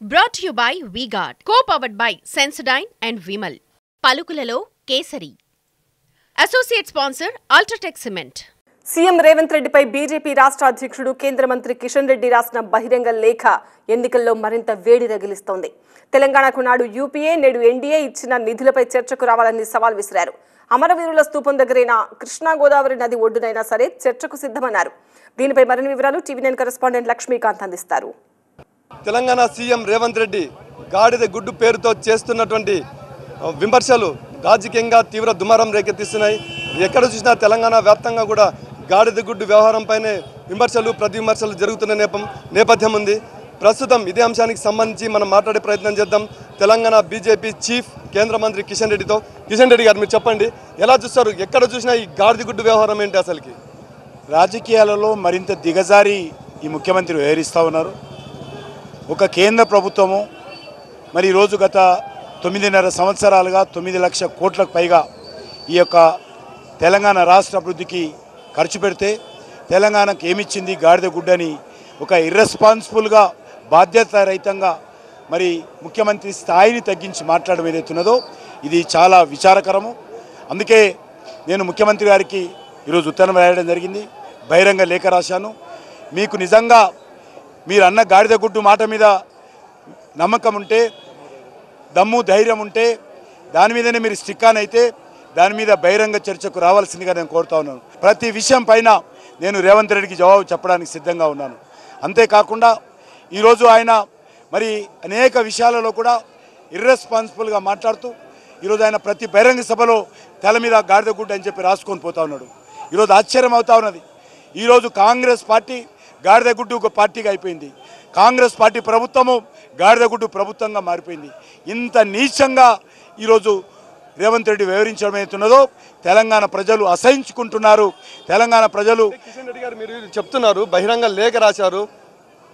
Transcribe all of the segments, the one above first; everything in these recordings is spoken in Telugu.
Brought to you by V-Guard, co-powered by Sensodyne and Vimal. పలుకులలో కేసరి. Associate sponsor Ultratech Cement. CM Revanth రెడ్డిపై బీజేపీ రాష్ట్ర అధ్యక్షుడు కేంద్ర మంత్రి కిషన్ రెడ్డి రాసిన బహిరంగ లేఖ ఎన్నికల్లో మరింత వేడి రగిలిస్తోంది. తెలంగాణకు నాడు యూపీఏ నేడు ఎన్డీఏ ఇచ్చిన నిధులపై చర్చకు రావాలని సవాల్ విసిరారు. అమరవీరుల స్తూపం దగ్గరైన కృష్ణా గోదావరి నది ఒడ్డునైనా సరే చర్చకు సిద్ధమన్నారు. దీనిపై మరిన్ని వివరాలు టీవీ9 కరెస్పాండెంట్ లక్ష్మీకాంత్ అందిస్తారు. తెలంగాణ సీఎం రేవంత్ రెడ్డి గాడిద గుడ్డు పేరుతో చేస్తున్నటువంటి విమర్శలు రాజకీయంగా తీవ్ర దుమారం రేకెత్తిస్తున్నాయి. ఎక్కడ చూసినా తెలంగాణ వ్యాప్తంగా కూడా గాడిద గుడ్డు వ్యవహారంపైనే విమర్శలు ప్రతి విమర్శలు జరుగుతున్న నేపథ్యం ఉంది. ప్రస్తుతం ఇదే అంశానికి సంబంధించి మనం మాట్లాడే ప్రయత్నం చేద్దాం తెలంగాణ బీజేపీ చీఫ్ కేంద్ర మంత్రి కిషన్ రెడ్డితో. కిషన్ రెడ్డి గారు, మీరు చెప్పండి, ఎలా చూస్తారు? ఎక్కడ చూసినా ఈ గాడిద గుడ్డు వ్యవహారం ఏంటి? అసలుకి రాజకీయాలలో మరింత దిగజారి ఈ ముఖ్యమంత్రి వ్యవహరిస్తూ ఉన్నారు. ఒక కేంద్ర ప్రభుత్వము మరి ఈరోజు గత 9.5 సంవత్సరాలుగా 9 లక్షల కోట్లకు పైగా ఈ యొక్క తెలంగాణ రాష్ట్ర అభివృద్ధికి ఖర్చు పెడితే తెలంగాణకు ఏమిచ్చింది గాడిద గుడ్డని ఒక ఇర్రెస్పాన్సిబుల్గా బాధ్యతారహితంగా మరి ముఖ్యమంత్రి స్థాయిని తగ్గించి మాట్లాడడం ఏదైతున్నదో ఇది చాలా విచారకరము. అందుకే నేను ముఖ్యమంత్రి గారికి ఈరోజు ఉత్తరం రాయడం జరిగింది, బహిరంగ లేఖ రాశాను. మీకు నిజంగా మీరు అన్న గాడిద గుడ్డు మాట మీద నమ్మకం ఉంటే, దమ్ము ధైర్యం ఉంటే దాని మీదనే మీరు స్టిక్ ఆన్ అయితే దాని మీద బహిరంగ చర్చకు రావాల్సిందిగా నేను కోరుతా ఉన్నాను. ప్రతి విషయం పైన నేను రేవంత్ రెడ్డికి జవాబు చెప్పడానికి సిద్ధంగా ఉన్నాను. అంతేకాకుండా ఈరోజు ఆయన మరి అనేక విషయాలలో కూడా ఇర్రెస్పాన్సిబుల్గా మాట్లాడుతూ ఈరోజు ఆయన ప్రతి బహిరంగ సభలో తల మీద గాడిద గుడ్డు అని చెప్పి రాసుకొని పోతా ఉన్నాడు. ఈరోజు ఆశ్చర్యం అవుతా ఉన్నది. ఈరోజు కాంగ్రెస్ పార్టీ గాడిద గుడ్డు ఒక పార్టీగా అయిపోయింది. కాంగ్రెస్ పార్టీ ప్రభుత్వము గాడిద గుడ్డు ప్రభుత్వంగా మారిపోయింది. ఇంత నీచంగా ఈరోజు రేవంత్ రెడ్డి వ్యవహరించడం అవుతున్నదో తెలంగాణ ప్రజలు అసహించుకుంటున్నారు. తెలంగాణ ప్రజలు కిషన్ రెడ్డి గారు, మీరు చెప్తున్నారు, బహిరంగ లేఖ రాశారు,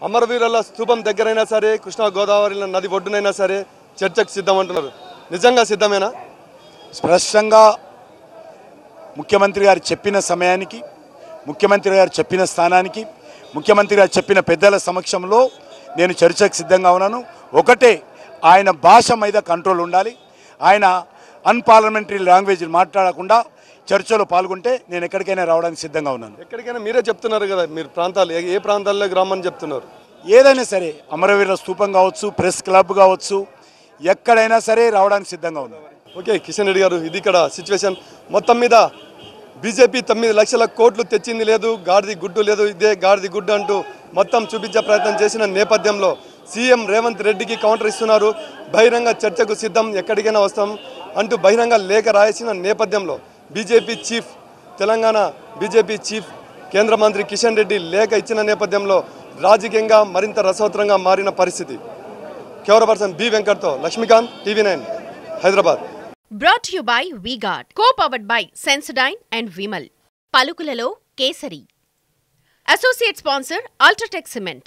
అమరవీరుల స్తూపం దగ్గరైనా సరే కృష్ణా గోదావరి నది ఒడ్డునైనా సరే చర్చకు సిద్ధం అంటున్నారు. నిజంగా సిద్ధమేనా? స్పష్టంగా ముఖ్యమంత్రి గారు చెప్పిన సమయానికి, ముఖ్యమంత్రి గారు చెప్పిన స్థానానికి, ముఖ్యమంత్రి గారు చెప్పిన పెద్దల సమక్షంలో నేను చర్చకు సిద్ధంగా ఉన్నాను. ఒకటే, ఆయన భాష మీద కంట్రోల్ ఉండాలి. ఆయన అన్పార్లమెంటరీ లాంగ్వేజ్ మాట్లాడకుండా చర్చలో పాల్గొంటే నేను ఎక్కడికైనా రావడానికి సిద్ధంగా ఉన్నాను. ఎక్కడికైనా మీరే చెప్తున్నారు కదా, మీరు ప్రాంతాలు ఏ ప్రాంతాల్లోకి రమ్మని చెప్తున్నారు? ఏదైనా సరే, అమరవీరుల స్తూపం కావచ్చు, ప్రెస్ క్లబ్ కావచ్చు, ఎక్కడైనా సరే రావడానికి సిద్ధంగా ఉన్నాను. ఓకే కిషన్ రెడ్డి గారు, ఇది ఇక్కడ సిచ్యువేషన్. మొత్తం మీద బీజేపీ 9 లక్షల కోట్లు తెచ్చింది లేదు, గాడిది గుడ్డు లేదు, ఇదే గాడిది గుడ్డు అంటూ మొత్తం చూపించే ప్రయత్నం చేసిన నేపథ్యంలో సీఎం రేవంత్ రెడ్డికి కౌంటర్ ఇస్తున్నారు. బహిరంగ చర్చకు సిద్ధం, ఎక్కడికైనా వస్తాం అంటూ బహిరంగ లేఖ రాసిన నేపథ్యంలో తెలంగాణ బీజేపీ చీఫ్ కేంద్ర మంత్రి కిషన్ రెడ్డి లేఖ ఇచ్చిన నేపథ్యంలో రాజకీయంగా మరింత రసవత్తరంగా మారిన పరిస్థితి. కెమెరా పర్సన్ బి వెంకట్తో Lakshmikanth, TV nine Hyderabad. Brought to you by V-Guard, co-powered by Sensodyne and Vimal. పలుకులలో కేసరి. Associate sponsor Ultratech Cement.